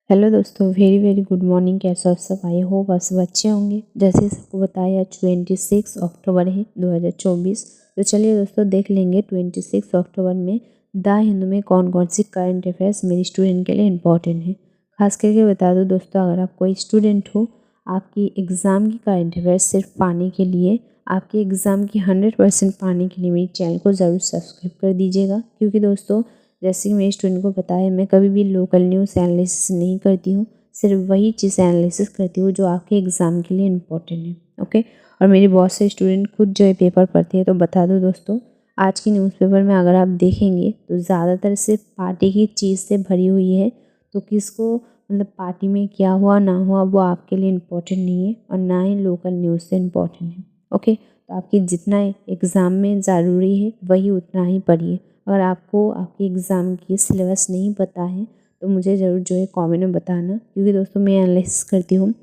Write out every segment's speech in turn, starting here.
Hello दोस्तों, very very good morning. कैसे आप सब? आई होप आप सब अच्छे होंगे। जैसे सबको बताया 26 अक्टूबर है 2024। तो चलिए दोस्तों देख लेंगे 26 अक्टूबर में द हिंदू में कौन कौन सी करंट अफेयर्स मेरी स्टूडेंट के लिए इम्पोर्टेंट है। खास करके बता दो दोस्तों, अगर आप कोई स्टूडेंट हो, आपकी एग्ज़ाम की करंट अफेयर्स सिर्फ पाने के लिए, आपके एग्ज़ाम की 100% पाने के लिए मेरी चैनल को ज़रूर सब्सक्राइब कर दीजिएगा। क्योंकि दोस्तों जैसे कि मेरे स्टूडेंट को पता है, मैं कभी भी लोकल न्यूज़ एनालिसिस नहीं करती हूँ, सिर्फ वही चीज़ एनालिसिस करती हूँ जो आपके एग्ज़ाम के लिए इम्पोर्टेंट है। ओके। और मेरे बहुत से स्टूडेंट खुद जो है पेपर पढ़ते हैं। तो बता दो दोस्तों, आज की न्यूज़पेपर में अगर आप देखेंगे तो ज़्यादातर सिर्फ पार्टी की चीज़ से भरी हुई है। तो किसको मतलब पार्टी में क्या हुआ ना हुआ वो आपके लिए इम्पोर्टेंट नहीं है, और ना ही लोकल न्यूज़ से इम्पोर्टेंट है। ओके। तो आपकी जितना एग्ज़ाम में ज़रूरी है वही उतना ही पढ़िए। अगर आपको आपके एग्ज़ाम की सिलेबस नहीं पता है तो मुझे ज़रूर जो है कमेंट में बताना। क्योंकि दोस्तों मैं एनालिसिस करती हूँ,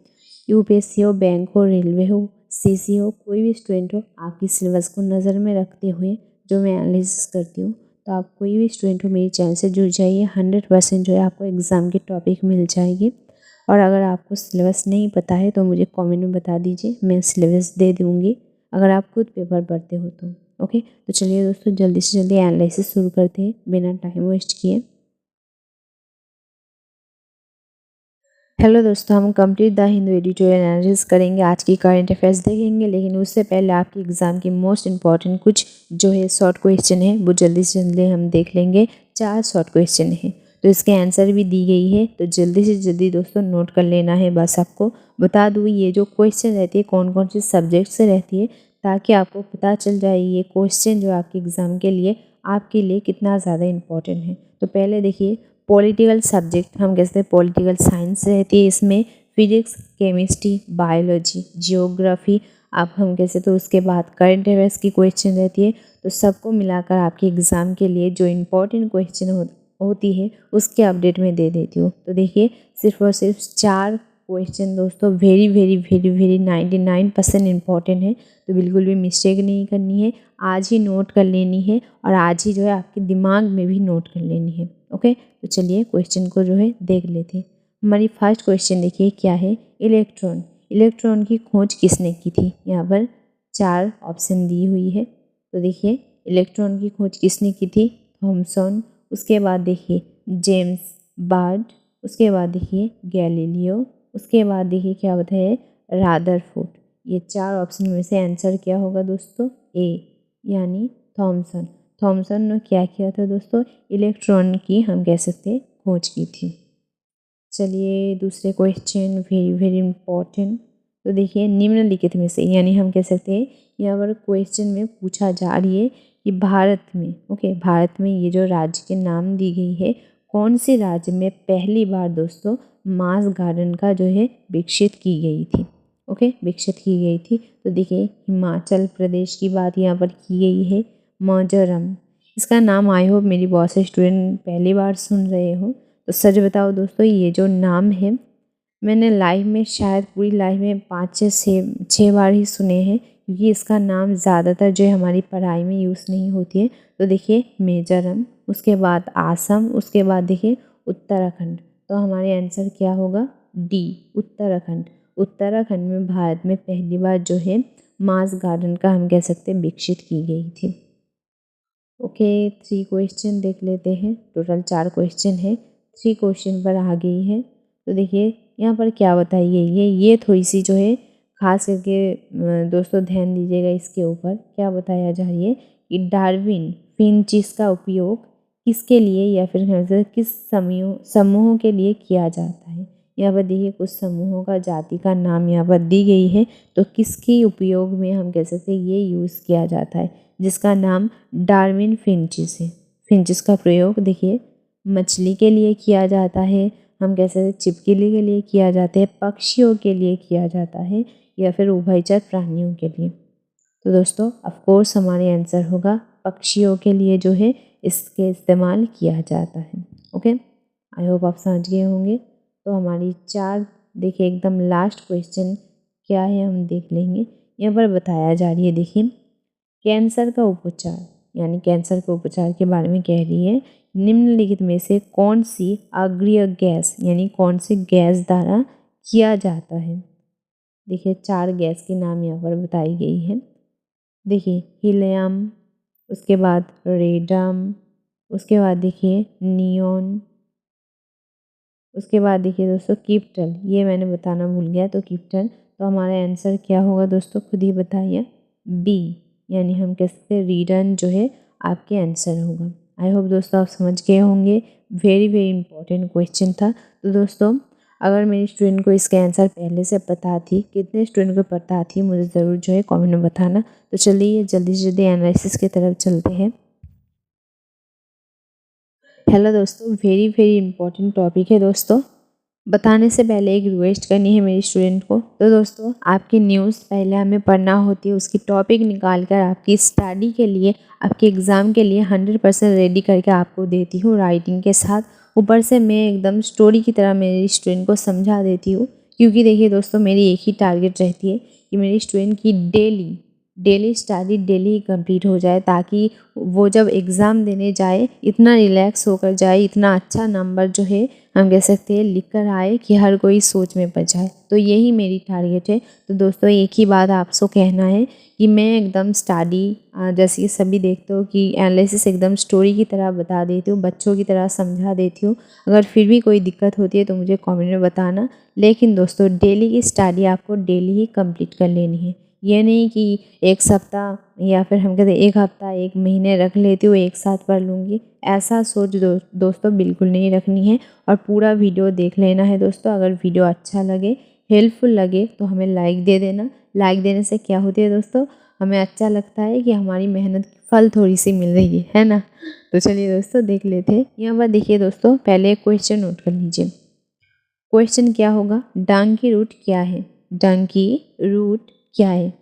यूपीएससी हो, बैंक हो, रेलवे हो, सीसी हो, कोई भी स्टूडेंट हो, आपकी सिलेबस को नज़र में रखते हुए जो मैं एनालिसिस करती हूँ। तो आप कोई भी स्टूडेंट हो, मेरे चैनल से जुड़ जाइए। 100% जो है आपको एग्ज़ाम की टॉपिक मिल जाएगी। और अगर आपको सिलेबस नहीं पता है तो मुझे कमेंट में बता दीजिए, मैं सिलेबस दे दूँगी अगर आप खुद पेपर पढ़ते हो तो। ओके। तो चलिए दोस्तों जल्दी से जल्दी एनालिसिस शुरू करते हैं बिना टाइम वेस्ट किए। हेलो दोस्तों, हम complete the Hindu editorial analysis करेंगे, आज की करंट अफेयर्स देखेंगे। लेकिन उससे पहले आपकी एग्ज़ाम की मोस्ट इंपॉर्टेंट कुछ जो है शॉर्ट क्वेश्चन है वो जल्दी से जल्दी हम देख लेंगे। 4 शॉर्ट क्वेश्चन है तो इसके आंसर भी दी गई है, तो जल्दी से जल्दी दोस्तों नोट कर लेना है। बस आपको बता दूँ ये जो क्वेश्चन रहती है कौन कौन से सब्जेक्ट से रहती है, ताकि आपको पता चल जाए ये क्वेश्चन जो आपके एग्ज़ाम के लिए आपके लिए कितना ज़्यादा इम्पोर्टेंट है। तो पहले देखिए, पॉलिटिकल सब्जेक्ट हम कहते हैं पॉलिटिकल साइंस रहती है। इसमें फिजिक्स, केमिस्ट्री, बायोलॉजी, जियोग्राफी आप हम कैसे, तो उसके बाद करंट अफेयर्स की क्वेश्चन रहती है। तो सबको मिलाकर आपके एग्ज़ाम के लिए जो इम्पोर्टेंट क्वेश्चन होती है उसके अपडेट में दे देती हूँ। तो देखिए, सिर्फ और सिर्फ 4 क्वेश्चन दोस्तों very very very very 99% important है। तो बिल्कुल भी मिस्टेक नहीं करनी है, आज ही नोट कर लेनी है, और आज ही जो है आपके दिमाग में भी नोट कर लेनी है। ओके। तो चलिए क्वेश्चन को जो है देख लेते हैं। हमारी फर्स्ट क्वेश्चन देखिए क्या है। इलेक्ट्रॉन की खोज किसने की थी? यहाँ पर 4 ऑप्शन दी हुई है। तो देखिए, इलेक्ट्रॉन की खोज किसने की थी? थॉमसन। उसके बाद देखिए जेम्स बार्ड। उसके बाद देखिए गैलीलियो। उसके बाद देखिए क्या होता है, रादरफोर्ड। ये 4 ऑप्शन में से आंसर क्या होगा दोस्तों? ए, यानी थॉमसन। थॉमसन ने क्या किया था दोस्तों? इलेक्ट्रॉन की हम कह सकते हैं खोज की थी। चलिए दूसरे क्वेश्चन वेरी वेरी इंपॉर्टेंट। तो देखिए, निम्नलिखित में से, यानी हम कह सकते हैं यहाँ पर क्वेश्चन में पूछा जा रही है कि भारत में, ओके, भारत में ये जो राज्य के नाम दी गई है, कौन से राज्य में पहली बार दोस्तों मास गार्डन का जो है विकसित की गई थी? ओके, विकसित की गई थी। तो देखिए, हिमाचल प्रदेश की बात यहाँ पर की गई है। मिजोरम, इसका नाम आई होप मेरी बहुत से स्टूडेंट पहली बार सुन रहे हो। तो सच बताओ दोस्तों, ये जो नाम है मैंने लाइफ में शायद पूरी लाइफ में 5 से 6 बार ही सुने हैं, क्योंकि इसका नाम ज़्यादातर जो है हमारी पढ़ाई में यूज़ नहीं होती है। तो देखिए मिजोरम, उसके बाद आसम, उसके बाद देखिए उत्तराखंड। तो हमारे आंसर क्या होगा? डी, उत्तराखंड। उत्तराखंड में भारत में पहली बार जो है मास गार्डन का हम कह सकते हैं विकसित की गई थी। ओके, 3 क्वेश्चन देख लेते हैं। टोटल 4 क्वेश्चन है, 3 क्वेश्चन पर आ गई है। तो देखिए यहाँ पर क्या बताइए, ये थोड़ी सी जो है खास करके दोस्तों ध्यान दीजिएगा इसके ऊपर। क्या बताया जा रही है कि डार्विन फिंचिस का उपयोग किसके लिए या फिर किस समूहों के लिए किया जाता है? यहाँ पर देखिए कुछ समूहों का जाति का नाम यहाँ पर दी गई है। तो किसके उपयोग में हम कह सकते हैं ये यूज़ किया जाता है, जिसका नाम डार्विन फिंचिस है। फिंचिस का प्रयोग देखिए मछली के लिए किया जाता है, हम कह सकते हैं छिपकली के लिए किया जाता है, पक्षियों के लिए किया जाता है, या फिर उभयचर प्राणियों के लिए। तो दोस्तों ऑफ कोर्स हमारे आंसर होगा पक्षियों के लिए जो है इसके इस्तेमाल किया जाता है। ओके, आई होप आप समझ गए होंगे। तो हमारी 4 देखिए एकदम लास्ट क्वेश्चन क्या है हम देख लेंगे। यहाँ पर बताया जा रही है, देखिए कैंसर का उपचार, यानी कैंसर के उपचार के बारे में कह रही है निम्नलिखित में से कौन सी अग्रिय गैस यानी कौन सी गैस द्वारा किया जाता है। देखिए 4 गैस के नाम यहाँ पर बताई गई है। देखिए हीलियम, उसके बाद रेडियम, उसके बाद देखिए नियॉन, उसके बाद देखिए दोस्तों क्रिप्टन। ये मैंने बताना भूल गया, तो क्रिप्टन। तो हमारा आंसर क्या होगा दोस्तों, खुद ही बताइए। बी यानी हम कह सकते हैं रेडियम जो है आपके आंसर होगा। आई होप दोस्तों आप समझ गए होंगे। वेरी वेरी इंपॉर्टेंट क्वेश्चन था। तो दोस्तों अगर मेरी स्टूडेंट को इसका आंसर पहले से पता थी, कितने स्टूडेंट को पता थी, मुझे ज़रूर जो है कमेंट में बताना। तो चलिए जल्दी से जल्दी एनालिसिस की तरफ चलते हैं। हेलो दोस्तों, वेरी वेरी इंपॉर्टेंट टॉपिक है दोस्तों। बताने से पहले एक रिक्वेस्ट करनी है मेरी स्टूडेंट को। तो दोस्तों आपकी न्यूज़ पहले हमें पढ़ना होती है, उसकी टॉपिक निकाल कर आपकी स्टडी के लिए, आपके एग्ज़ाम के लिए 100% रेडी करके आपको देती हूँ राइटिंग के साथ। ऊपर से मैं एकदम स्टोरी की तरह मेरी स्टूडेंट को समझा देती हूँ। क्योंकि देखिए दोस्तों मेरी एक ही टारगेट रहती है कि मेरी स्टूडेंट की डेली स्टडी डेली ही कंप्लीट हो जाए, ताकि वो जब एग्ज़ाम देने जाए इतना रिलैक्स होकर जाए, इतना अच्छा नंबर जो है हम कह सकते हैं लिख कर आए कि हर कोई सोच में पड़ जाए। तो यही मेरी टारगेट है। तो दोस्तों एक ही बात आपसे कहना है कि मैं एकदम स्टडी जैसे कि सभी देखते हो कि एनालिसिस एकदम स्टोरी की तरह बता देती हूँ, बच्चों की तरह समझा देती हूँ। अगर फिर भी कोई दिक्कत होती है तो मुझे कमेंट में बताना। लेकिन दोस्तों डेली की स्टडी आपको डेली ही कंप्लीट कर लेनी है। ये नहीं कि एक सप्ताह या फिर हम कहते हैं एक हफ्ता, एक महीने रख लेती हूँ, एक साथ पढ़ लूँगी। ऐसा सोच दोस्तों बिल्कुल नहीं रखनी है। और पूरा वीडियो देख लेना है दोस्तों। अगर वीडियो अच्छा लगे, हेल्पफुल लगे तो हमें लाइक दे देना। लाइक देने से क्या होती है दोस्तों, हमें अच्छा लगता है कि हमारी मेहनत की फल थोड़ी सी मिल रही है ना। तो चलिए दोस्तों देख लेते हैं। यहाँ पर देखिए दोस्तों, पहले एक क्वेश्चन नोट कर लीजिए। क्वेश्चन क्या होगा, डंकी रूट क्या है। डंकी रूट क्या है।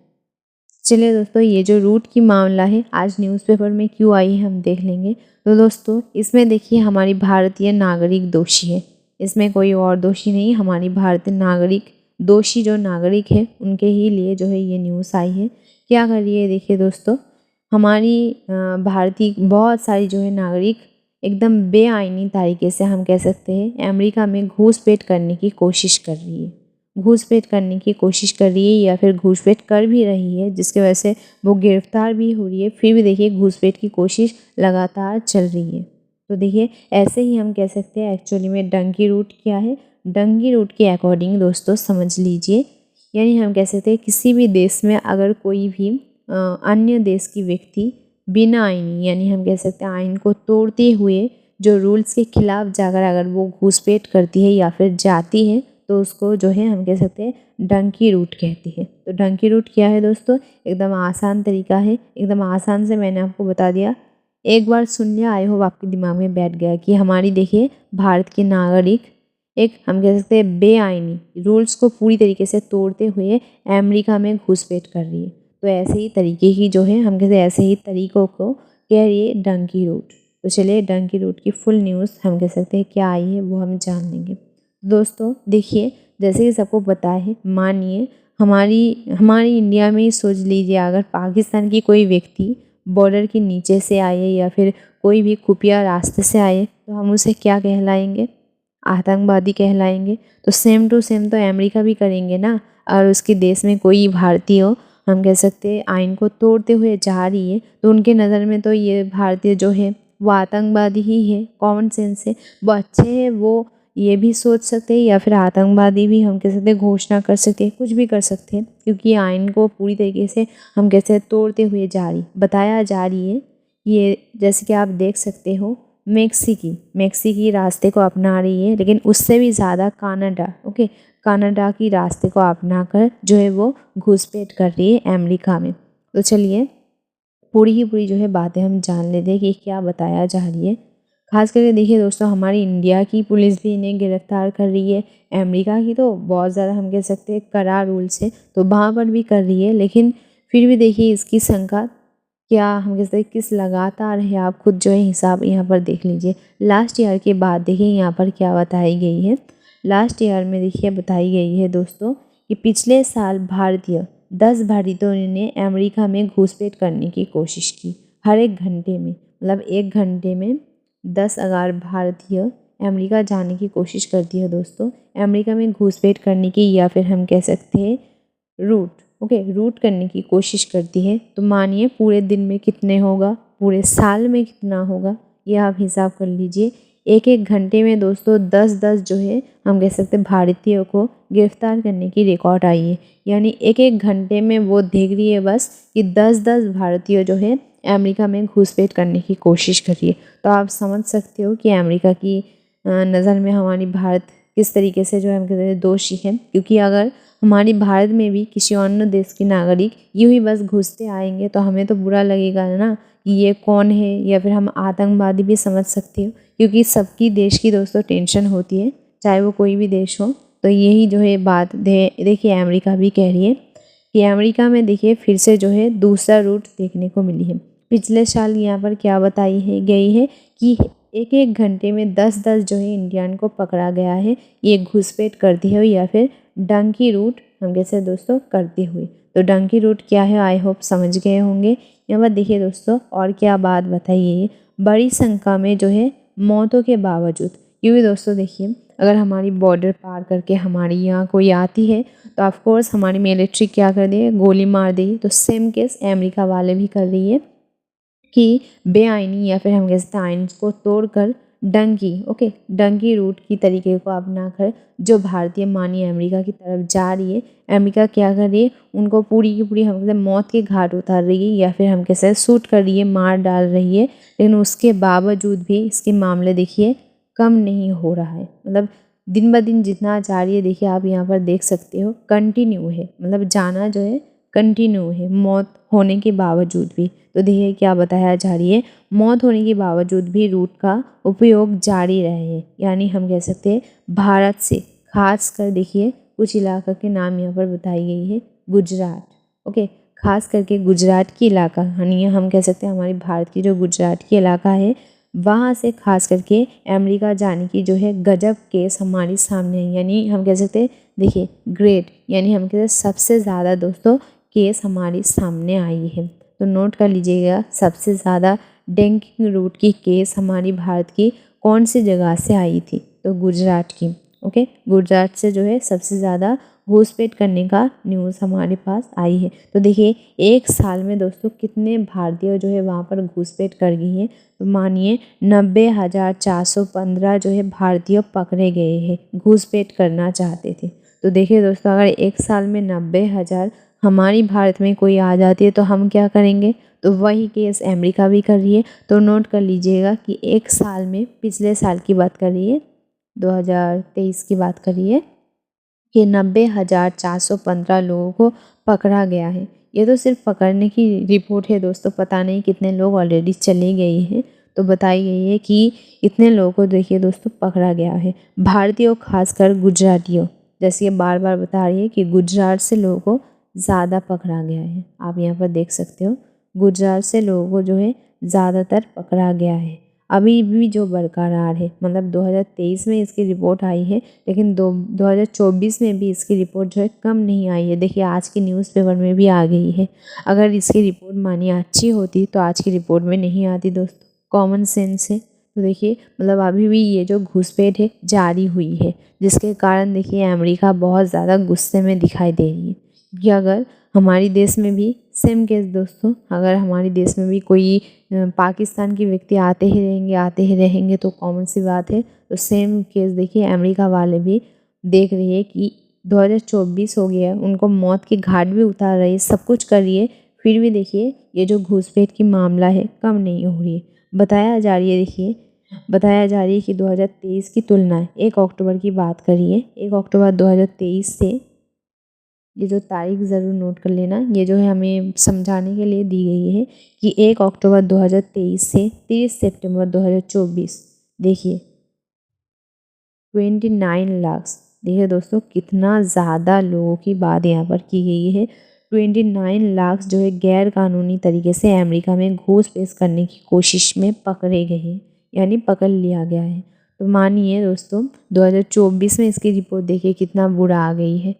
चलिए दोस्तों ये जो रूट की मामला है आज न्यूज़पेपर में क्यों आई है हम देख लेंगे। तो दोस्तों इसमें देखिए हमारी भारतीय नागरिक दोषी है, इसमें कोई और दोषी नहीं। हमारी भारतीय नागरिक दोषी जो नागरिक है उनके ही लिए जो है ये न्यूज़ आई है। क्या कर रही है देखिए दोस्तों, हमारी भारतीय बहुत सारी जो है नागरिक एकदम बेआईनी तरीके से हम कह सकते हैं अमेरिका में घूसपैठ करने की कोशिश कर रही है। घूसपैठ करने की कोशिश कर रही है या फिर घूसपैठ कर भी रही है, जिसकी वजह से वो गिरफ्तार भी हो रही है। फिर भी देखिए घूसपैठ की कोशिश लगातार चल रही है। तो देखिए ऐसे ही हम कह सकते हैं एक्चुअली में डंकी रूट क्या है। डंकी रूट के अकॉर्डिंग दोस्तों समझ लीजिए, यानी हम कह सकते हैं किसी भी देश में अगर कोई भी अन्य देश की व्यक्ति बिना आईनी यानी हम कह सकते हैं आइन को तोड़ते हुए जो रूल्स के खिलाफ जाकर अगर वो घूसपैठ करती है या फिर जाती है तो उसको जो है हम कह सकते हैं डंकी रूट कहती है। तो डंकी रूट क्या है दोस्तों, एकदम आसान तरीका है, एकदम आसान से मैंने आपको बता दिया। एक बार सुन लिया, आई होप आपके दिमाग में बैठ गया कि हमारी देखिए भारत के नागरिक एक हम कह सकते हैं बेआईनी रूल्स को पूरी तरीके से तोड़ते हुए अमेरिका में घुसपैठ कर रही है। तो ऐसे ही तरीके की जो है हम कहते हैं ऐसे ही तरीक़ों को कह रही है डंकी रूट। तो चलिए डंकी रूट की फुल न्यूज़ हम कह सकते हैं क्या आई है वो हम जान लेंगे। दोस्तों देखिए जैसे कि सबको पता है, मानिए हमारी इंडिया में ही सोच लीजिए, अगर पाकिस्तान की कोई व्यक्ति बॉर्डर के नीचे से आए या फिर कोई भी खुफिया रास्ते से आए तो हम उसे क्या कहलाएंगे, आतंकवादी कहलाएंगे। तो सेम टू सेम तो अमेरिका भी करेंगे ना। और उसके देश में कोई भारतीय हो हम कह सकते हैं आइन को तोड़ते हुए जा रही है तो उनके नज़र में तो ये भारतीय जो है वो आतंकवादी ही है। कॉमन सेंस है, वो अच्छे हैं, वो ये भी सोच सकते हैं या फिर आतंकवादी भी हम कह सकते हैं घोषणा कर सकते हैं, कुछ भी कर सकते हैं। क्योंकि आइन को पूरी तरीके से हम कैसे तोड़ते हुए जा रही बताया जा रही है। ये जैसे कि आप देख सकते हो मेक्सिकी रास्ते को अपना रही है, लेकिन उससे भी ज़्यादा कनाडा कनाडा की रास्ते को अपना कर जो है वो घुसपैठ कर रही है अमेरिका में। तो चलिए पूरी की पूरी जो है बातें हम जान लेते हैं कि क्या बताया जा रही है। खास करके देखिए दोस्तों हमारी इंडिया की पुलिस भी इन्हें गिरफ्तार कर रही है। अमेरिका की तो बहुत ज़्यादा हम कह सकते हैं कड़ा रूल्स है तो वहाँ पर भी कर रही है। लेकिन फिर भी देखिए इसकी शंका क्या हम कह सकते हैं किस लगातार है, आप खुद जो है हिसाब यहाँ पर देख लीजिए। लास्ट ईयर के बाद देखिए यहाँ पर क्या बताई गई है। लास्ट ईयर में देखिए बताई गई है दोस्तों कि पिछले साल भारतीय 10 भारतीयों ने अमेरिका में घुसपैठ करने की कोशिश की। हर एक घंटे में मतलब एक घंटे में 10,000 भारतीय अमेरिका जाने की कोशिश करती है दोस्तों, अमेरिका में घुसपैठ करने की, या फिर हम कह सकते हैं रूट करने की कोशिश करती है। तो मानिए पूरे दिन में कितने होगा, पूरे साल में कितना होगा, ये आप हिसाब कर लीजिए। एक एक घंटे में दोस्तों 10-10 जो है हम कह सकते हैं भारतीयों को गिरफ्तार करने की रिकॉर्ड आई है। यानी एक एक घंटे में वो देख रही है बस कि 10-10 भारतीय जो है अमेरिका में घुसपैठ करने की कोशिश कर रही है। तो आप समझ सकते हो कि अमेरिका की नज़र में हमारी भारत किस तरीके से जो है हम कहते हैं दोषी है। क्योंकि अगर हमारी भारत में भी किसी अन्य देश के नागरिक यूँ ही बस घुसते आएंगे तो हमें तो बुरा लगेगा ना कि ये कौन है, या फिर हम आतंकवादी भी समझ सकते हो। क्योंकि सबकी देश की दोस्तों टेंशन होती है, चाहे वो कोई भी देश हो। तो यही जो है बात देखिए अमेरिका भी कह रही है कि अमेरिका में देखिए फिर से जो है दूसरा रूट देखने को मिली है। पिछले साल यहाँ पर क्या बताई है गई है कि एक एक घंटे में 10-10 जो है इंडियन को पकड़ा गया है, ये घुसपैठ करती हुई या फिर डंकी रूट हम कैसे दोस्तों करती हुई। तो डंकी रूट क्या है, आई होप समझ गए होंगे। यहाँ पर देखिए दोस्तों और क्या बात बताइए, बड़ी संख्या में जो है मौतों के बावजूद, क्योंकि दोस्तों देखिए अगर हमारी बॉर्डर पार करके हमारे यहाँ कोई आती है तो ऑफकोर्स हमारी मिलिट्री क्या कर दी है, गोली मार दी। तो सेम केस अमेरिका वाले भी कर रही है कि बेआईनी या फिर हम कह सकते हैं आइन को तोड़कर डंकी रूट की तरीके को अपना कर जो भारतीय मानी अमेरिका की तरफ जा रही है, अमेरिका क्या कर रही है, उनको पूरी की पूरी हम कहते हैं मौत के घाट उतार रही है, या फिर हम कैसे हैं शूट कर रही है, मार डाल रही है। लेकिन उसके बावजूद भी इसके मामले देखिए कम नहीं हो रहा है। मतलब दिन ब दिन जितना जा रही है देखिए आप यहाँ पर देख सकते हो कंटिन्यू है, मतलब जाना जो है कंटिन्यू है मौत होने के बावजूद भी। तो देखिए क्या बताया जा रही है, मौत होने के बावजूद भी रूट का उपयोग जारी रहे हैं। यानी हम कह सकते हैं भारत से खास कर देखिए कुछ इलाका के नाम यहाँ पर बताई गई है, गुजरात, खास करके गुजरात की इलाका, यानी हम कह सकते हैं हमारी भारत की जो गुजरात की इलाका है वहाँ से खास करके अमेरिका जाने की जो है गजब केस हमारे सामने है। यानी हम कह सकते हैं देखिए ग्रेट, यानी हम कहते हैं सबसे ज़्यादा दोस्तों केस हमारे सामने आई है। तो नोट कर लीजिएगा सबसे ज़्यादा डेंगिंग रूट की केस हमारी भारत की कौन सी जगह से आई थी, तो गुजरात की। गुजरात से जो है सबसे ज़्यादा घुसपैठ करने का न्यूज़ हमारे पास आई है। तो देखिए एक साल में दोस्तों कितने भारतीय जो है वहाँ पर घुसपैठ कर गई है। तो मानिए 90,415 जो है भारतीय पकड़े गए हैं, घुसपैठ करना चाहते थे। तो देखिए दोस्तों अगर एक साल में 90,000 हमारी भारत में कोई आ जाती है तो हम क्या करेंगे, तो वही केस अमेरिका भी कर रही है। तो नोट कर लीजिएगा कि एक साल में, पिछले साल की बात कर रही है, 2023 की बात कर रही है कि 90,415 लोगों को पकड़ा गया है। ये तो सिर्फ पकड़ने की रिपोर्ट है दोस्तों, पता नहीं कितने लोग ऑलरेडी चले गए हैं। तो बताई गई है कि इतने लोगों को देखिए दोस्तों पकड़ा गया है, भारतीयों खासकर गुजरातियों। जैसे ये बार बार बता रही है कि गुजरात से लोगों को ज़्यादा पकड़ा गया है। आप यहाँ पर देख सकते हो गुजरात से लोगों को जो है ज़्यादातर पकड़ा गया है। अभी भी जो बरकरार है, मतलब 2023 में इसकी रिपोर्ट आई है, लेकिन 2024 में भी इसकी रिपोर्ट जो है कम नहीं आई है। देखिए आज की न्यूज़पेपर में भी आ गई है। अगर इसकी रिपोर्ट मानिए अच्छी होती तो आज की रिपोर्ट में नहीं आती दोस्तों, कॉमन सेंस है। तो देखिए मतलब अभी भी ये जो घुसपैठ है जारी हुई है, जिसके कारण देखिए अमेरिका बहुत ज़्यादा गुस्से में दिखाई दे रही है। कि अगर हमारे देश में भी सेम केस दोस्तों, अगर हमारे देश में भी कोई पाकिस्तान के व्यक्ति आते ही रहेंगे तो कॉमन सी बात है। तो सेम केस देखिए अमेरिका वाले भी देख रही है कि 2024 हो गया है, उनको मौत के घाट भी उतार रही है, सब कुछ कर रही है, फिर भी देखिए ये जो घुसपैठ की मामला है कम नहीं हो रही है। बताया जा रही है कि 2023 की तुलना 1 अक्टूबर की बात करिए, 1 अक्टूबर 2023 से, ये जो तारीख ज़रूर नोट कर लेना, ये जो है हमें समझाने के लिए दी गई है कि 1 अक्टूबर 2023 से 30 सितंबर 2024 देखिए 29 लाख। देखिए दोस्तों कितना ज़्यादा लोगों की बात यहाँ पर की गई है। 29 लाख जो है गैर कानूनी तरीके से अमेरिका में घूस-पेश करने की कोशिश में पकड़े गए हैं, यानी पकड़ लिया गया है। तो मानिए दोस्तों 2024 में इसकी रिपोर्ट देखिए कितना बुरा आ गई है।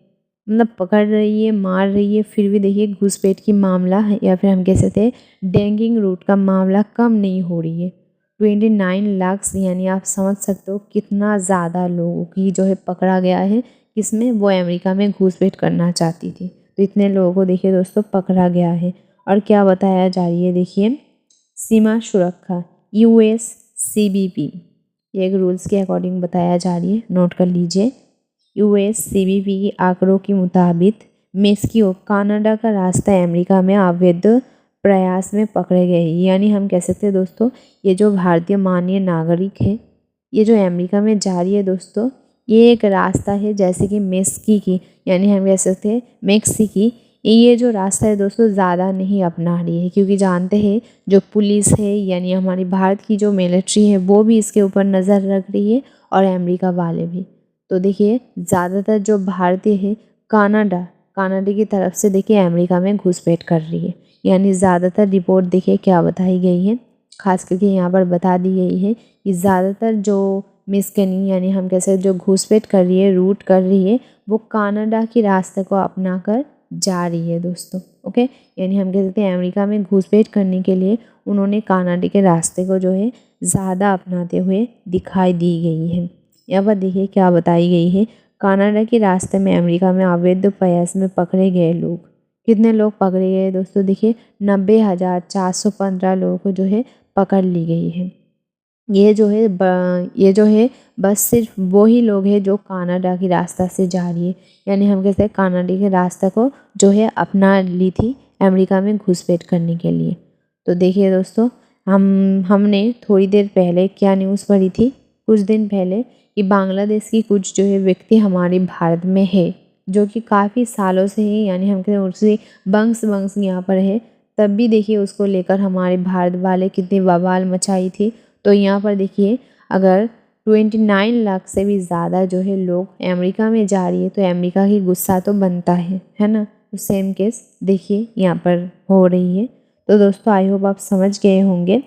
मतलब पकड़ रही है, मार रही है, फिर भी देखिए घुसपैठ की मामला है, या फिर हम कह सकते हैं डेंगिंग रूट का मामला कम नहीं हो रही है। 29 लाख, यानी आप समझ सकते हो कितना ज़्यादा लोगों की जो है पकड़ा गया है। किसमें? वो अमेरिका में घुसपैठ करना चाहती थी। तो इतने लोगों को देखिए दोस्तों पकड़ा गया है। और क्या बताया जा रही है, देखिए सीमा सुरक्षा USCBP, ये एक रूल्स के अकॉर्डिंग बताया जा रही है, नोट कर लीजिए। USCBP के आंकड़ों के मुताबिक मेक्सिको कनाडा का रास्ता अमेरिका में अवैध प्रयास में पकड़े गए। यानी हम कह सकते हैं दोस्तों, ये जो भारतीय मानवीय नागरिक है, ये जो अमेरिका में जा रही है दोस्तों, ये एक रास्ता है जैसे कि मेक्सिकी, यानी हम कह सकते हैं मेक्सिकी, ये जो रास्ता है दोस्तों ज़्यादा नहीं अपना रही है, क्योंकि जानते हैं जो पुलिस है यानी हमारी भारत की जो मिलिट्री है वो भी इसके ऊपर नज़र रख रही है और अमेरिका वाले भी। तो देखिए ज़्यादातर जो भारतीय है कनाडा की तरफ से देखिए अमेरिका में घुसपैठ कर रही है। यानी ज़्यादातर रिपोर्ट देखिए क्या बताई गई है, खास करके यहाँ पर बता दी गई है कि ज़्यादातर जो मिसगैनिंग यानी हम कैसे जो घुसपैठ कर रही है, रूट कर रही है, वो कनाडा के रास्ते को अपना कर जा रही है दोस्तों। ओके, यानी हम कह सकते हैं अमेरिका में घुसपैठ करने के लिए उन्होंने कनाडा के रास्ते को जो है ज़्यादा अपनाते हुए दिखाई दी गई है। यहाँ पर देखिए क्या बताई गई है, कनाडा के रास्ते में अमेरिका में अवैध प्रयास में पकड़े गए लोग। कितने लोग पकड़े गए दोस्तों? देखिए 90,415 लोगों को जो है पकड़ ली गई है। ये जो है बस सिर्फ वो ही लोग हैं जो कनाडा की रास्ता से जा रही है। यानी हम कहते हैं कनाडा के रास्ते को जो है अपना ली थी अमेरिका में घुसपैठ करने के लिए। तो देखिए दोस्तों, हमने थोड़ी देर पहले क्या न्यूज़ पढ़ी थी, कुछ दिन पहले, कि बांग्लादेश की कुछ जो है व्यक्ति हमारे भारत में है, जो कि काफ़ी सालों से है, यानी हम कहते हैं उसकी वंश यहाँ पर है। तब भी देखिए उसको लेकर हमारे भारत वाले कितनी बवाल मचाई थी। तो यहाँ पर देखिए अगर 29 लाख से भी ज़्यादा जो है लोग अमेरिका में जा रही है तो अमेरिका की गुस्सा तो बनता है ना। तो सेम केस देखिए यहाँ पर हो रही है। तो दोस्तों आई होप आप समझ गए होंगे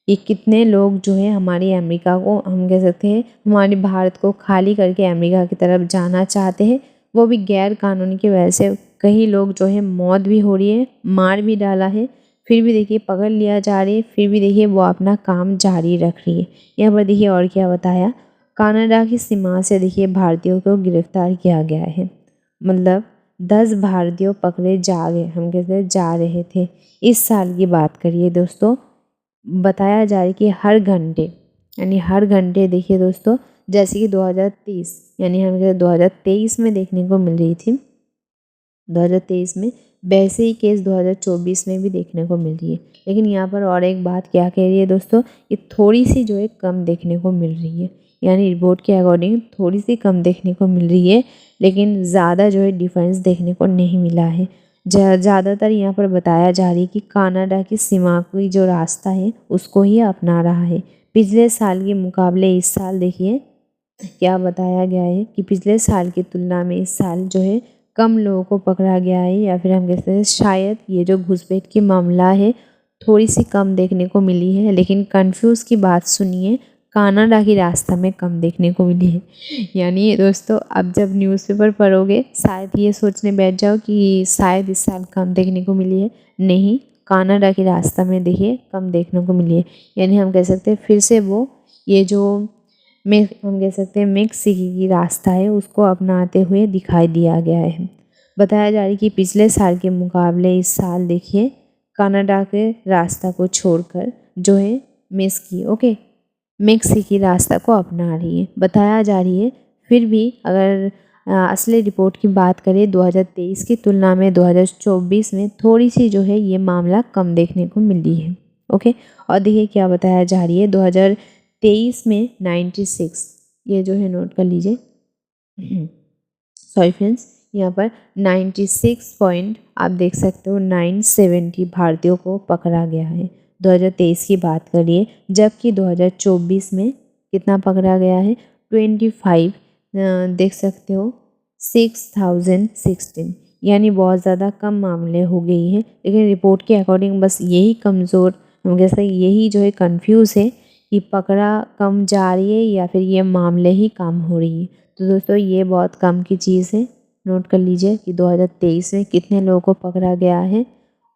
कि कितने लोग जो है हमारी अमेरिका को, हम कह सकते हैं हमारे भारत को खाली करके अमेरिका की तरफ जाना चाहते हैं, वो भी गैर कानूनी की वजह से। कई लोग जो है मौत भी हो रही है, मार भी डाला है, फिर भी देखिए पकड़ लिया जा रही है, फिर भी देखिए वो अपना काम जारी रख रही है। यहाँ पर देखिए और क्या बताया, कनाडा की सीमा से देखिए भारतीयों को गिरफ्तार किया गया है। मतलब 10 भारतीयों पकड़े जा गए, हम कहते हैं जा रहे थे। इस साल की बात करिए दोस्तों, बताया जा रहा है कि हर घंटे देखिए दोस्तों, जैसे कि 2023 यानी हम कहते 2023 में देखने को मिल रही थी, 2023 में, वैसे ही केस 2024 में भी देखने को मिल रही है। लेकिन यहाँ पर और एक बात क्या कह रही है दोस्तों, ये थोड़ी सी जो है कम देखने को मिल रही है। यानी रिपोर्ट के अकॉर्डिंग थोड़ी सी कम देखने को मिल रही है, लेकिन ज़्यादा जो है डिफरेंस देखने को नहीं मिला है। ज़्यादातर यहाँ पर बताया जा रही है कि कनाडा की सीमा की जो रास्ता है उसको ही अपना रहा है। पिछले साल के मुकाबले इस साल देखिए क्या बताया गया है कि पिछले साल की तुलना में इस साल जो है कम लोगों को पकड़ा गया है, या फिर हम कहते हैं शायद ये जो घुसपैठ की मामला है थोड़ी सी कम देखने को मिली है। लेकिन कंफ्यूज की बात सुनिए, कनाडा की रास्ता में कम देखने को मिली है। यानी दोस्तों अब जब न्यूज़पेपर पढ़ोगे शायद ये सोचने बैठ जाओ कि शायद इस साल कम देखने को मिली है। नहीं, कनाडा की रास्ता में देखिए कम देखने को मिली है। यानी हम कह सकते हैं फिर से वो ये जो हम कह सकते हैं मेक्सिको की रास्ता है उसको अपनाते हुए दिखाई दिया गया है। बताया जा रहा है कि पिछले साल के मुकाबले इस साल देखिए कनाडा के रास्ता को छोड़कर जो है मेक्सिको रास्ता को अपना रही है, बताया जा रही है। फिर भी अगर असली रिपोर्ट की बात करें 2023 की तुलना में 2024 में थोड़ी सी जो है ये मामला कम देखने को मिली है। ओके, और देखिए क्या बताया जा रही है, 2023 में 96, ये जो है नोट कर लीजिए, सॉरी फ्रेंड्स, यहाँ पर 96 पॉइंट आप देख सकते हो 970 भारतीयों को पकड़ा गया है। 2023 की बात करिए, जबकि 2024 में कितना पकड़ा गया है, 25 देख सकते हो 6016, यानी बहुत ज़्यादा कम मामले हो गई है। लेकिन रिपोर्ट के अकॉर्डिंग बस यही कमज़ोर, हम कह सकते यही जो है कंफ्यूज है कि पकड़ा कम जा रही है या फिर ये मामले ही कम हो रही है। तो दोस्तों ये बहुत कम की चीज़ है, नोट कर लीजिए कि 2023 में कितने लोगों को पकड़ा गया है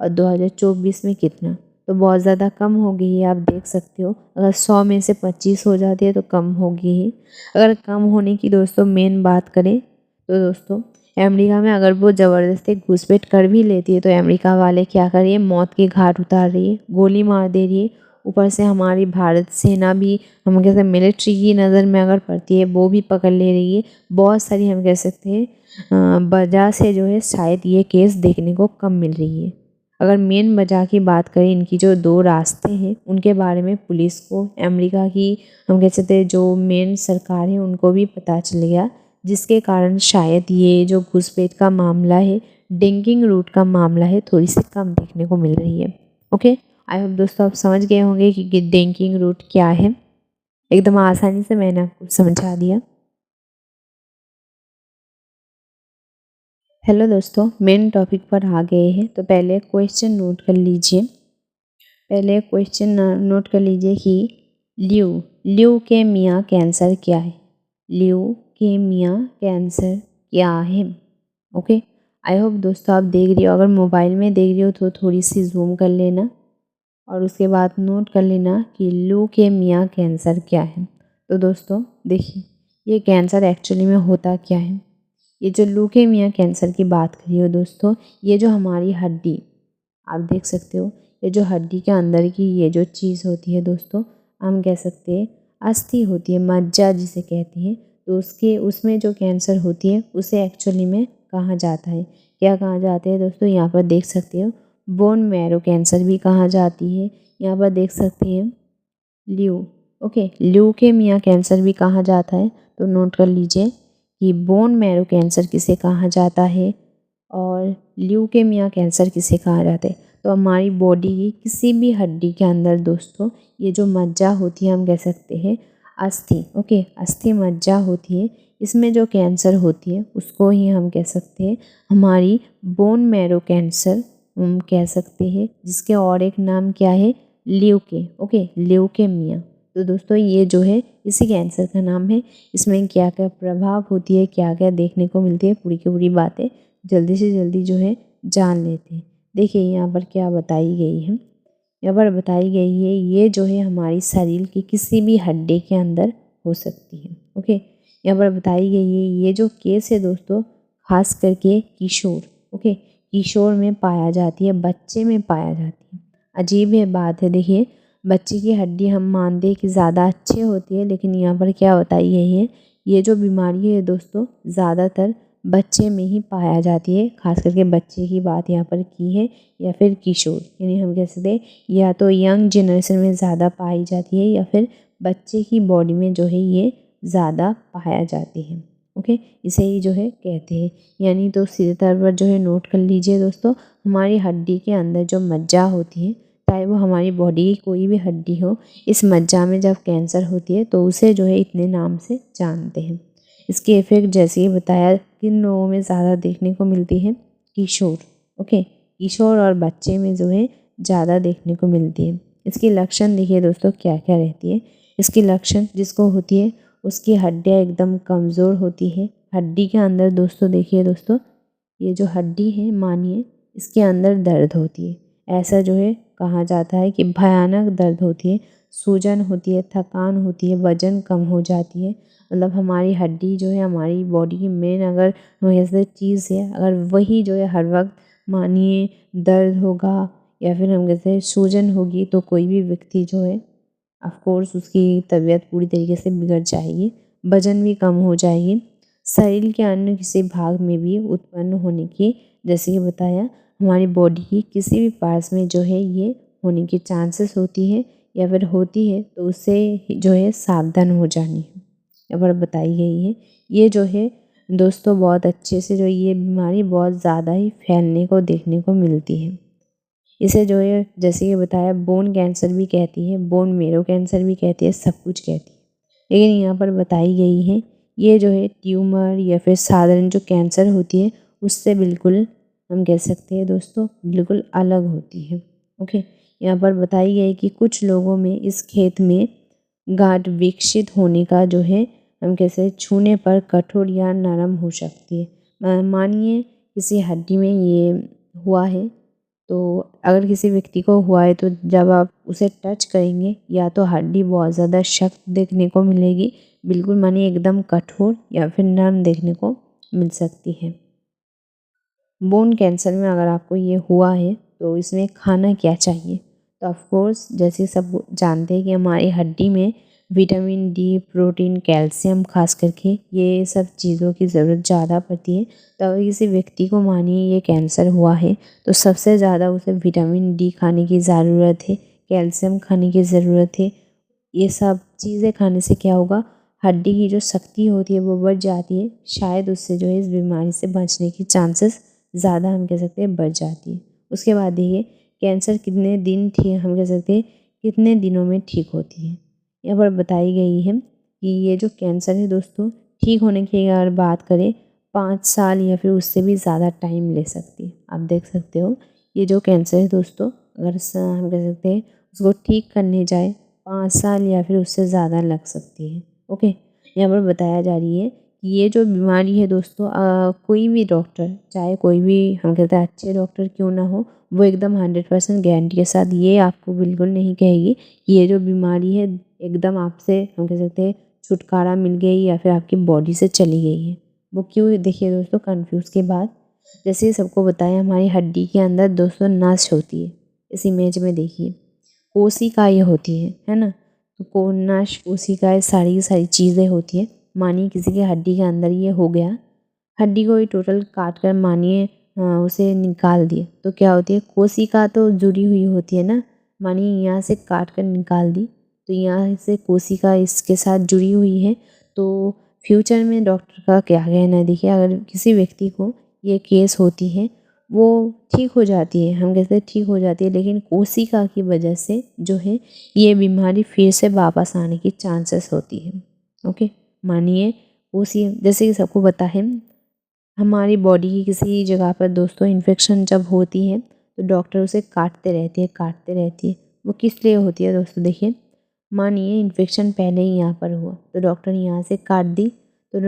और 2024 में कितना। तो तो बहुत ज़्यादा कम हो गई है, आप देख सकते हो। अगर 100 में से 25 हो जाती है तो कम हो गई है। अगर कम होने की दोस्तों मेन बात करें तो दोस्तों अमेरिका में अगर वो ज़बरदस्ती घुसपैठ कर भी लेती है तो अमेरिका वाले क्या कर रही है, मौत के घाट उतार रही है, गोली मार दे रही है। ऊपर से हमारी भारत सेना भी हम कह सकते मिलिट्री की नज़र में अगर पड़ती है वो भी पकड़ ले रही है। बहुत सारी हम कह सकते हैं वजह से जो है शायद ये केस देखने को कम मिल रही है। अगर मेन वजह की बात करें, इनकी जो 2 रास्ते हैं उनके बारे में पुलिस को, अमेरिका की हम कह सकते हैं जो मेन सरकार है उनको भी पता चल गया, जिसके कारण शायद ये जो घुसपैठ का मामला है, डेंकिंग रूट का मामला है, थोड़ी सी कम देखने को मिल रही है। ओके, आई होप दोस्तों आप समझ गए होंगे कि डेंकिंग रूट क्या है। एकदम आसानी से मैंने आपको समझा दिया। हेलो दोस्तों, मेन टॉपिक पर आ गए हैं तो पहले क्वेश्चन नोट कर लीजिए। पहले क्वेश्चन नोट कर लीजिए कि ल्यूकेमिया कैंसर क्या है। ल्यूकेमिया कैंसर क्या है। ओके, आई होप दोस्तों आप देख रही हो। अगर मोबाइल में देख रही हो तो थोड़ी सी जूम कर लेना और उसके बाद नोट कर लेना कि ल्यूकेमिया कैंसर क्या है। तो दोस्तों देखिए, ये कैंसर एक्चुअली में होता क्या है। ये जो ल्यूकेमिया कैंसर की बात करी हो दोस्तों, ये जो हमारी हड्डी, आप देख सकते हो, ये जो हड्डी के अंदर की ये जो चीज़ होती है दोस्तों, हम कह सकते हैं अस्थि होती है, मज्जा जिसे कहते हैं। तो उसके उसमें जो कैंसर होती है उसे एक्चुअली में कहा जाता है, क्या कहा जाता है दोस्तों, यहाँ पर देख सकते हो बोन मैरो कैंसर भी कहा जाती है। यहाँ पर देख सकते हैं ल्यूकेमिया कैंसर भी कहा जाता है। तो नोट कर लीजिए कि बोन मैरो कैंसर किसे कहा जाता है और ल्यूकेमिया कैंसर किसे कहा जाता है। तो हमारी बॉडी की किसी भी हड्डी के अंदर दोस्तों ये जो मज्जा होती है, हम कह सकते हैं अस्थि, अस्थि मज्जा होती है, इसमें जो कैंसर होती है उसको ही हम कह सकते हैं हमारी बोन मैरो कैंसर हम कह सकते हैं, जिसके और एक नाम क्या है, ल्यूकेमिया। तो दोस्तों ये जो है इसी कैंसर का नाम है। इसमें क्या क्या प्रभाव होती है, क्या क्या देखने को मिलती है, पूरी की पूरी बातें जल्दी से जल्दी जो है जान लेते हैं। देखिए यहाँ पर क्या बताई गई है। यहाँ पर बताई गई है ये जो है हमारी शरीर की किसी भी हड्डी के अंदर हो सकती है। ओके, यहाँ पर बताई गई है ये जो केस है दोस्तों, खास करके किशोर, किशोर में पाया जाती है, बच्चे में पाया जाती है। अजीब है बात है। देखिए, बच्चे की हड्डी हम मानते हैं कि ज़्यादा अच्छी होती है, लेकिन यहाँ पर क्या बताई गई है, ये जो बीमारी है दोस्तों ज़्यादातर बच्चे में ही पाया जाती है। खास करके बच्चे की बात यहाँ पर की है, या फिर किशोर, यानी हम कह सकते हैं या तो यंग जनरेशन में ज़्यादा पाई जाती है या फिर बच्चे की बॉडी में जो है ये ज़्यादा पाया जाती है। ओके, इसे ही जो है कहते हैं। यानी तो सीधे तौर पर जो है नोट कर लीजिए दोस्तों, हमारी हड्डी के अंदर जो मज्जा होती है, चाहे वो हमारी बॉडी की कोई भी हड्डी हो, इस मज्जा में जब कैंसर होती है तो उसे जो है इतने नाम से जानते हैं। इसके इफ़ेक्ट जैसे ही बताया किन लोगों में ज़्यादा देखने को मिलती है, किशोर। किशोर और बच्चे में जो है ज़्यादा देखने को मिलती है। इसके लक्षण देखिए दोस्तों क्या क्या रहती है। इसके लक्षण जिसको होती है उसकी हड्डियाँ एकदम कमज़ोर होती है। हड्डी के अंदर दोस्तों देखिए दोस्तों, ये जो हड्डी है मानिए इसके अंदर दर्द होती है। ऐसा जो है कहा जाता है कि भयानक दर्द होती है, सूजन होती है, थकान होती है, वज़न कम हो जाती है। मतलब हमारी हड्डी जो है हमारी बॉडी की मेन अगर ऐसे चीज़ है, अगर वही जो है हर वक्त मानिए दर्द होगा या फिर हम कहते हैं सूजन होगी, तो कोई भी व्यक्ति जो है ऑफ कोर्स उसकी तबीयत पूरी तरीके से बिगड़ जाएगी, वजन भी कम हो जाएगी। शरीर के अन्य किसी भाग में भी उत्पन्न होने की, जैसे कि बताया हमारी बॉडी की किसी भी पार्ट्स में जो है ये होने की चांसेस होती है या फिर होती है, तो उससे जो है सावधान हो जानी है। यहाँ पर बताई गई है ये जो है दोस्तों बहुत अच्छे से जो ये बीमारी बहुत ज़्यादा ही फैलने को देखने को मिलती है। इसे जो है जैसे कि बताया बोन कैंसर भी कहती है, बोन मेरो कैंसर भी कहती है, सब कुछ कहती है। लेकिन यहाँ पर बताई गई है ये जो है ट्यूमर या फिर साधारण जो कैंसर होती है उससे बिल्कुल हम कह सकते हैं दोस्तों बिल्कुल अलग होती है। ओके, यहाँ पर बताई गई कि कुछ लोगों में इस खेत में गांठ विकसित होने का जो है हम कैसे छूने पर कठोर या नरम हो सकती है। मानिए किसी हड्डी में ये हुआ है तो अगर किसी व्यक्ति को हुआ है तो जब आप उसे टच करेंगे या तो हड्डी बहुत ज़्यादा सख्त देखने को मिलेगी, बिल्कुल मानिए एकदम कठोर, या फिर नरम देखने को मिल सकती है। बोन कैंसर में अगर आपको ये हुआ है तो इसमें खाना क्या चाहिए, तो ऑफ कोर्स जैसे सब जानते हैं कि हमारी हड्डी में विटामिन डी, प्रोटीन, कैल्शियम, खास करके ये सब चीज़ों की ज़रूरत ज़्यादा पड़ती है। तो अगर किसी व्यक्ति को मानिए ये कैंसर हुआ है तो सबसे ज़्यादा उसे विटामिन डी खाने की ज़रूरत है, कैल्शियम खाने की ज़रूरत है। ये सब चीज़ें खाने से क्या होगा, हड्डी की जो शक्ति होती है वो बढ़ जाती है, शायद उससे जो है इस बीमारी से बचने की चांसेस ज़्यादा हम कह सकते हैं बढ़ जाती है। उसके बाद देखिए कैंसर कितने दिन ठीक हम कह सकते हैं कितने दिनों में ठीक होती है। यहाँ पर बताई गई है कि ये जो कैंसर है दोस्तों, ठीक होने की अगर बात करें 5 साल या फिर उससे भी ज़्यादा टाइम ले सकती है। आप देख सकते हो ये जो कैंसर है दोस्तों, अगर हम कह सकते हैं उसको ठीक करने जाए 5 साल या फिर उससे ज़्यादा लग सकती है। ओके, यहाँ पर बताया जा रही है कि ये जो बीमारी है दोस्तों, कोई भी डॉक्टर, चाहे कोई भी हम कहते हैं अच्छे डॉक्टर क्यों ना हो, वो एकदम 100% गारंटी के साथ ये आपको बिल्कुल नहीं कहेगी कि ये जो बीमारी है एकदम आपसे हम कह सकते हैं छुटकारा मिल गई या फिर आपकी बॉडी से चली गई है। वो क्यों, देखिए दोस्तों कन्फ्यूज़ के बाद, जैसे सबको बताया हमारी हड्डी के अंदर दोस्तों नस होती है। इस इमेज में देखिए कोशिकाएँ होती है ना, तो नस, कोशिकाएँ सारी की सारी चीज़ें होती है। मानिए किसी की हड्डी के अंदर ये हो गया, हड्डी को ही टोटल काट कर मानिए उसे निकाल दिए, तो क्या होती है, कोशिका तो जुड़ी हुई होती है ना। मानिए यहाँ से काट कर निकाल दी तो यहाँ से कोशिका इसके साथ जुड़ी हुई है। तो फ्यूचर में डॉक्टर का क्या कहना है, देखिए अगर किसी व्यक्ति को ये केस होती है वो ठीक हो जाती है, हम कहते हैं ठीक हो जाती है, लेकिन कोशिका की वजह से जो है ये बीमारी फिर से वापस आने की चांसेस होती है। ओके, मानिए उसी जैसे कि सबको पता है हमारी बॉडी की किसी जगह पर दोस्तों इन्फेक्शन जब होती है तो डॉक्टर उसे काटते रहती है। वो किस लिए होती है दोस्तों, देखिए मानिए इन्फेक्शन पहले ही यहाँ पर हुआ तो डॉक्टर यहाँ से काट दी तो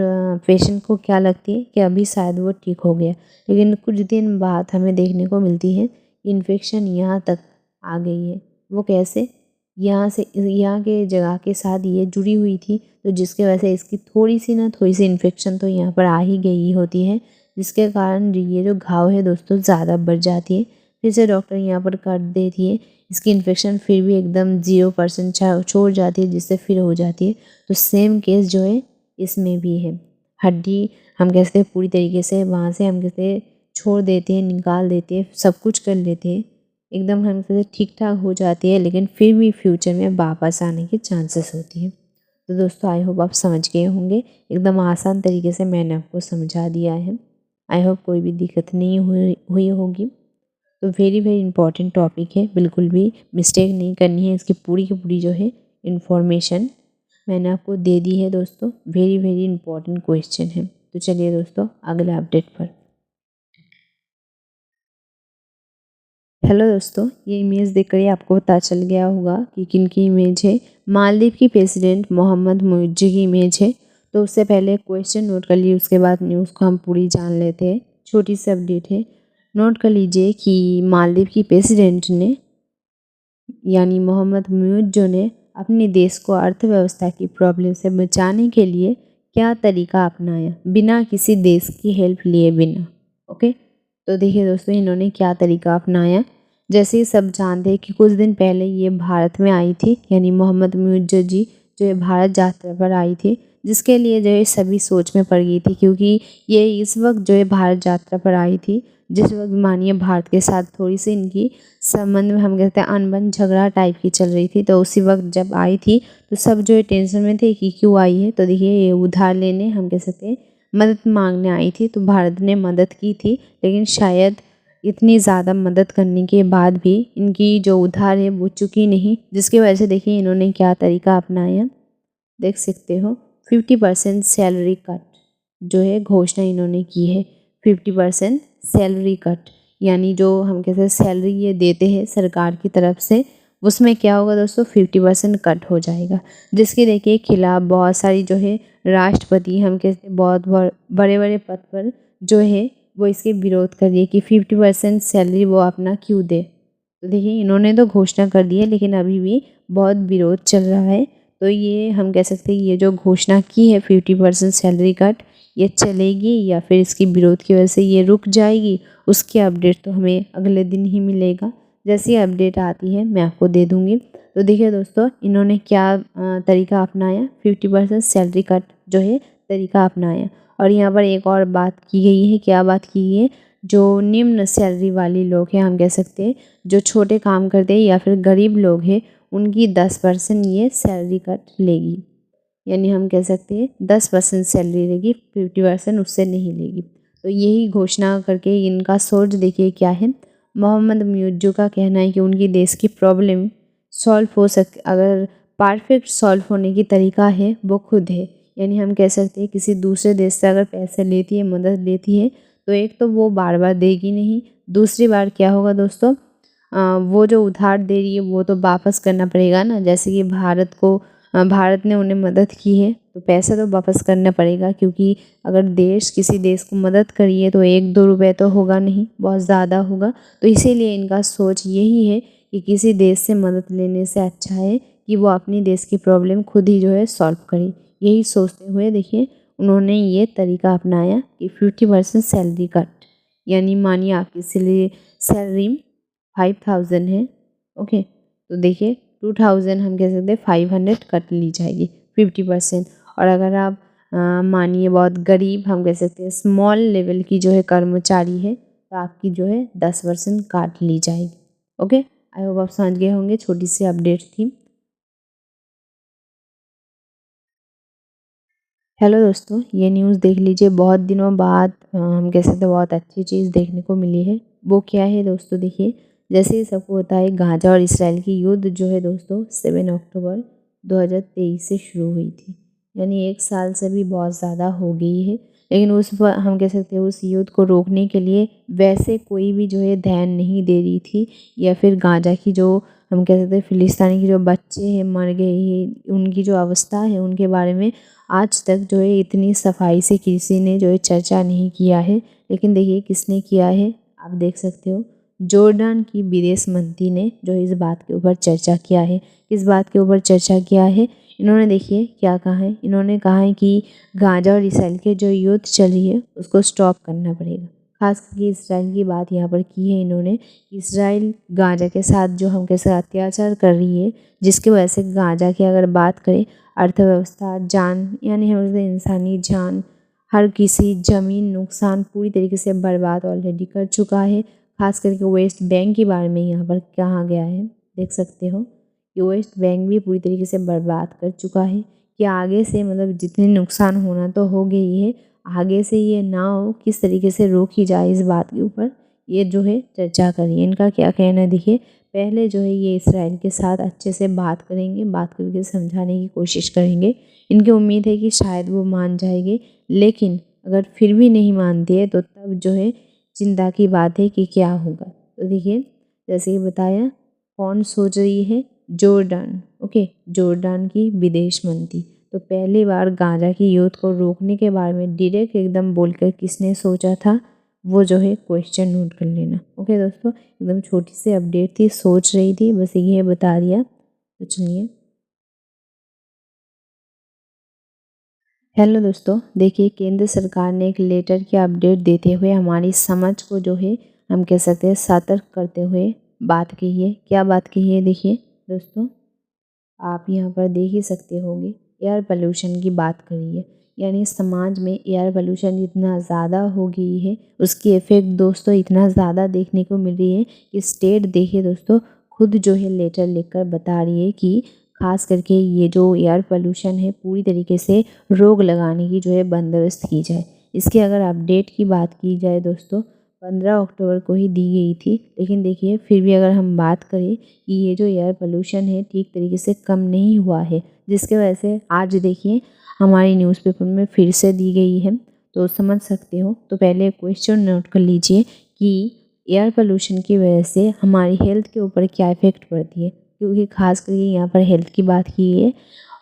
पेशेंट को क्या लगती है कि अभी शायद वो ठीक हो गया, लेकिन कुछ दिन बाद हमें देखने को मिलती है इन्फेक्शन यहाँ तक आ गई है। वो कैसे, यहाँ से यहाँ के जगह के साथ ये जुड़ी हुई थी, तो जिसके वजह से इसकी थोड़ी सी इन्फेक्शन तो यहाँ पर आ ही गई होती है, जिसके कारण ये जो घाव है दोस्तों ज़्यादा बढ़ जाती है। फिर से डॉक्टर यहाँ पर काट देती है, इसकी इन्फेक्शन फिर भी एकदम 0% छोड़ जाती है, जिससे फिर हो जाती है। तो सेम केस जो है इसमें भी है, हड्डी हम कहते हैं पूरी तरीके से वहाँ से हम कहते हैं छोड़ देते हैं, निकाल देते हैं, सब कुछ कर लेते हैं, एकदम हम कहते ठीक ठाक हो जाती है, लेकिन फिर भी फ्यूचर में वापस आने की चांसेस होती है। तो दोस्तों आई होप आप समझ गए होंगे, एकदम आसान तरीके से मैंने आपको समझा दिया है। आई होप कोई भी दिक्कत नहीं हुई होगी। तो वेरी वेरी इंपॉर्टेंट टॉपिक है, बिल्कुल भी मिस्टेक नहीं करनी है, इसकी पूरी की पूरी जो है इन्फॉर्मेशन मैंने आपको दे दी है दोस्तों। वेरी वेरी इंपॉर्टेंट क्वेश्चन है। तो चलिए दोस्तों अगले अपडेट पर। हेलो दोस्तों, ये इमेज देखकर ही आपको पता चल गया होगा कि किन की इमेज है। मालदीव की प्रेसिडेंट मोहम्मद मुइज्जी की इमेज है। तो उससे पहले क्वेश्चन नोट कर लिए, उसके बाद न्यूज़ को हम पूरी जान लेते हैं। छोटी सी अपडेट है, नोट कर लीजिए कि मालदीव की प्रेसिडेंट ने यानी मोहम्मद मुइज्जो ने अपने देश को अर्थव्यवस्था की प्रॉब्लम से बचाने के लिए क्या तरीका अपनाया बिना किसी देश की हेल्प लिए बिना। ओके, तो देखिए दोस्तों इन्होंने क्या तरीका अपनाया। जैसे ही सब जानते हैं कि कुछ दिन पहले ये भारत में आई थी, यानी मोहम्मद मुइज्जो जी जो है भारत यात्रा पर आई थी, जिसके लिए जो है सभी सोच में पड़ गई थी, क्योंकि ये इस वक्त जो है भारत यात्रा पर आई थी जिस वक्त मानिए भारत के साथ थोड़ी सी इनकी संबंध में हम कहते हैं अनबन झगड़ा टाइप की चल रही थी। तो उसी वक्त जब आई थी तो सब जो है टेंशन में थे कि क्यों आई है। तो देखिए ये उधार लेने हम कह सकते हैं मदद मांगने आई थी, तो भारत ने मदद की थी, लेकिन शायद इतनी ज़्यादा मदद करने के बाद भी इनकी जो उधार है वो चुकी नहीं, जिसकी वजह से देखिए इन्होंने क्या तरीका अपनाया, देख सकते हो 50% सैलरी कट जो है घोषणा इन्होंने की है। 50% सैलरी कट यानी जो हम कहते हैं सैलरी ये देते हैं सरकार की तरफ से, उसमें क्या होगा दोस्तों 50% कट हो जाएगा, जिसके देखिए खिलाफ बहुत सारी जो है राष्ट्रपति हम कहते हैं बहुत बड़े बड़े पद पर जो है वो इसके विरोध कर रही है कि 50% सैलरी वो अपना क्यों दे। तो देखिए इन्होंने तो घोषणा कर दी है लेकिन अभी भी बहुत विरोध चल रहा है। तो ये हम कह सकते हैं ये जो घोषणा की है 50% सैलरी कट, ये चलेगी या फिर इसकी विरोध की वजह से ये रुक जाएगी, उसकी अपडेट तो हमें अगले दिन ही मिलेगा। जैसी अपडेट आती है मैं आपको दे दूँगी। तो देखिए दोस्तों इन्होंने क्या तरीका अपनाया, 50% सैलरी कट जो है तरीका अपनाया। और यहाँ पर एक और बात की गई है, क्या बात की गई है, जो निम्न सैलरी वाले लोग हैं, हम कह सकते हैं जो छोटे काम करते हैं या फिर गरीब लोग हैं, उनकी 10% ये सैलरी कट लेगी। यानी हम कह सकते हैं 10% सैलरी लेगी, 50% उससे नहीं लेगी। तो यही घोषणा करके इनका सोच देखिए क्या है। मोहम्मद म्यूज्जो का कहना है कि उनकी देश की प्रॉब्लम सॉल्व हो अगर परफेक्ट सॉल्व होने की तरीका है वो खुद है। यानी हम कह सकते हैं किसी दूसरे देश से अगर पैसे लेती है, मदद लेती है, तो एक तो वो बार बार देगी नहीं, दूसरी बार क्या होगा दोस्तों, वो जो उधार दे रही है वो तो वापस करना पड़ेगा ना। जैसे कि भारत ने उन्हें मदद की है तो पैसा तो वापस करना पड़ेगा, क्योंकि अगर देश किसी देश को मदद करिए तो 1-2 रुपए तो होगा नहीं, बहुत ज़्यादा होगा। तो इसीलिए इनका सोच यही है कि किसी देश से मदद लेने से अच्छा है कि वो अपनी देश की प्रॉब्लम खुद ही जो है सॉल्व करे। यही सोचते हुए देखिए उन्होंने ये तरीका अपनाया कि 50% सैलरी कट। यानी मानिए आपकी सैलरी 5000 है, ओके, तो देखिए 2000 हम कह सकते हैं 500 कट ली जाएगी 50%। और अगर आप मानिए बहुत गरीब, हम कह सकते हैं स्मॉल लेवल की जो है कर्मचारी है, तो आपकी जो है 10% काट ली जाएगी। ओके, आई होप आप समझ गए होंगे, छोटी सी अपडेट थी। हेलो दोस्तों, ये न्यूज़ देख लीजिए, बहुत दिनों बाद हम कह सकते हैं बहुत अच्छी चीज़ देखने को मिली है। वो क्या है दोस्तों, देखिए जैसे ही सबको पता है गाज़ा और इसराइल की युद्ध जो है दोस्तों 7 अक्टूबर 2023 से शुरू हुई थी। यानी 1 साल से भी बहुत ज़्यादा हो गई है। लेकिन उस पर हम कह सकते हैं उस युद्ध को रोकने के लिए वैसे कोई भी जो है ध्यान नहीं दे रही थी, या फिर गाज़ा की जो हम कह सकते हैं फिलिस्तीनी के जो बच्चे हैं मर गए हैं, उनकी जो अवस्था है उनके बारे में आज तक जो है इतनी सफाई से किसी ने जो है चर्चा नहीं किया है। लेकिन देखिए किसने किया है, आप देख सकते हो, जॉर्डन की विदेश मंत्री ने जो इस बात के ऊपर चर्चा किया है। किस बात के ऊपर चर्चा किया है, इन्होंने देखिए क्या कहा है, इन्होंने कहा है कि गाज़ा और इसराइल के जो युद्ध चल रही है उसको स्टॉप करना पड़ेगा। खास करके इसराइल की बात यहाँ पर की है इन्होंने। इसराइल गाज़ा के साथ जो हम कैसे अत्याचार कर रही है, जिसकी वजह से गाज़ा की अगर बात करें अर्थव्यवस्था, जान, यानी हम कहते हैं इंसानी जान, हर किसी ज़मीन नुकसान पूरी तरीके से बर्बाद ऑलरेडी कर चुका है। खास करके वेस्ट बैंक के बारे में यहाँ पर कहा गया है, देख सकते हो कि वेस्ट बैंक भी पूरी तरीके से बर्बाद कर चुका है। कि आगे से मतलब जितने नुकसान होना तो हो गई है, आगे से ये ना हो, किस तरीके से रोकी जाए, इस बात के ऊपर ये जो है चर्चा करिए। इनका क्या कहना है, देखिए पहले जो है ये इसराइल के साथ अच्छे से बात करेंगे, बात करके समझाने की कोशिश करेंगे। इनकी उम्मीद है कि शायद वो मान जाएंगे, लेकिन अगर फिर भी नहीं मानते हैं तो तब जो है चिंता की बात है कि क्या होगा। तो देखिए जैसे कि बताया, कौन सोच रही है, जॉर्डन, ओके, जॉर्डन की विदेश मंत्री। तो पहली बार गाज़ा की युद्ध को रोकने के बारे में डायरेक्ट एकदम बोलकर किसने सोचा था, वो जो है क्वेश्चन नोट कर लेना। ओके दोस्तों, एकदम छोटी सी अपडेट थी, सोच रही थी बस ये बता दिया। तो चलिए, हेलो दोस्तों, देखिए केंद्र सरकार ने एक लेटर की अपडेट देते हुए हमारी समझ को जो है हम कह सकते हैं सतर्क करते हुए बात की है। क्या बात की है, देखिए दोस्तों, आप यहाँ पर देख ही सकते होंगे, एयर पोल्यूशन की बात करी है। यानी समाज में एयर पोल्यूशन इतना ज़्यादा हो गई है, उसकी इफ़ेक्ट दोस्तों इतना ज़्यादा देखने को मिल रही है कि स्टेट देखिए दोस्तों खुद जो है लेटर लिखकर बता रही है कि खास करके ये जो एयर पोल्यूशन है पूरी तरीके से रोक लगाने की जो है बंदोबस्त की जाए। इसकी अगर अपडेट की बात की जाए दोस्तों 15 अक्टूबर को ही दी गई थी, लेकिन देखिए फिर भी अगर हम बात करें कि ये जो एयर पोल्यूशन है ठीक तरीके से कम नहीं हुआ है, जिसके वजह से आज देखिए हमारी न्यूज़पेपर में फिर से दी गई है, तो समझ सकते हो। तो पहले क्वेश्चन नोट कर लीजिए कि एयर पोल्यूशन की वजह से हमारी हेल्थ के ऊपर क्या इफ़ेक्ट पड़ती है, क्योंकि खास करके यहाँ पर हेल्थ की बात की है।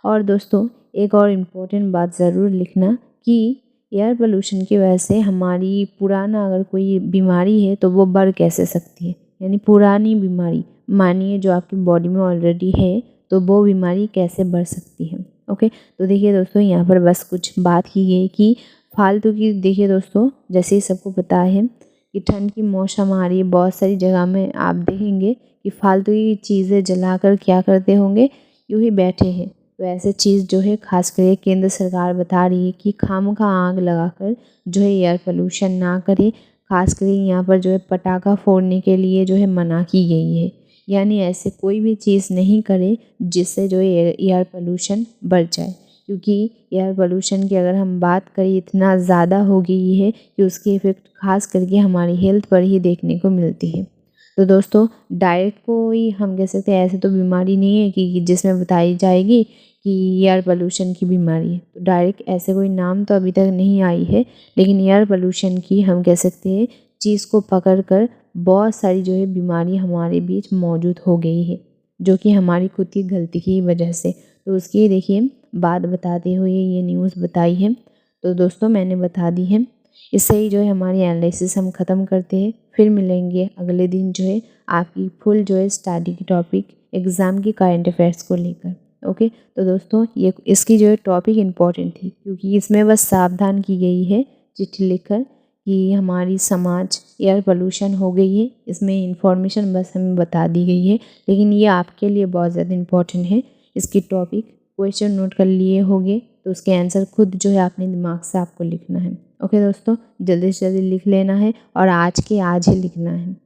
और दोस्तों एक और इम्पोर्टेंट बात ज़रूर लिखना कि एयर पोल्यूशन की वजह से हमारी पुराना अगर कोई बीमारी है तो वो बढ़ कैसे सकती है, यानी पुरानी बीमारी मानिए जो आपकी बॉडी में ऑलरेडी है तो वो बीमारी कैसे बढ़ सकती है। ओके, तो देखिए दोस्तों यहाँ पर बस कुछ बात की गई कि फालतू की, देखिए दोस्तों जैसे ही सबको पता है कि ठंड की मौसम आ रही है, बहुत सारी जगह में आप देखेंगे कि फालतू की चीज़ें जलाकर क्या करते होंगे, यूँ ही बैठे हैं। तो ऐसे चीज़ जो है खास कर केंद्र सरकार बता रही है कि खामखा आग लगाकर जो है एयर पोल्यूशन ना करे। खास कर यहाँ पर जो है पटाखा फोड़ने के लिए जो है मना की गई है, यानी ऐसे कोई भी चीज़ नहीं करे जिससे जो है एयर पोल्यूशन बढ़ जाए, क्योंकि एयर पोल्यूशन की अगर हम बात करें इतना ज़्यादा हो गई है कि उसकी इफ़ेक्ट खास करके हमारी हेल्थ पर ही देखने को मिलती है। तो दोस्तों डायरेक्ट कोई हम कह सकते हैं ऐसे तो बीमारी नहीं है कि जिसमें बताई जाएगी कि एयर पोल्यूशन की बीमारी है, तो डायरेक्ट ऐसे कोई नाम तो अभी तक नहीं आई है, लेकिन एयर पोल्यूशन की हम कह सकते हैं चीज़ को पकड़ कर बहुत सारी जो है बीमारी हमारे बीच मौजूद हो गई है, जो कि हमारी खुद की गलती की वजह से। तो उसकी देखिए बात बताते हुए ये न्यूज़ बताई है, तो दोस्तों मैंने बता दी है। इससे ही जो है हमारी एनालिसिस हम ख़त्म करते हैं, फिर मिलेंगे अगले दिन जो है आपकी फुल जो है स्टडी की टॉपिक एग्ज़ाम की करंट अफेयर्स को लेकर। ओके, तो दोस्तों ये इसकी जो है टॉपिक इम्पॉर्टेंट थी, क्योंकि इसमें बस सावधान की गई है चिट्ठी लिखकर कि हमारी समाज एयर पोल्यूशन हो गई है, इसमें इंफॉर्मेशन बस हमें बता दी गई है, लेकिन ये आपके लिए बहुत ज़्यादा इम्पॉर्टेंट है। इसकी टॉपिक क्वेश्चन नोट कर लिए होंगे तो उसके आंसर खुद जो है अपने दिमाग से आपको लिखना है। ओके दोस्तों, जल्दी से जल्दी लिख लेना है और आज के आज ही लिखना है।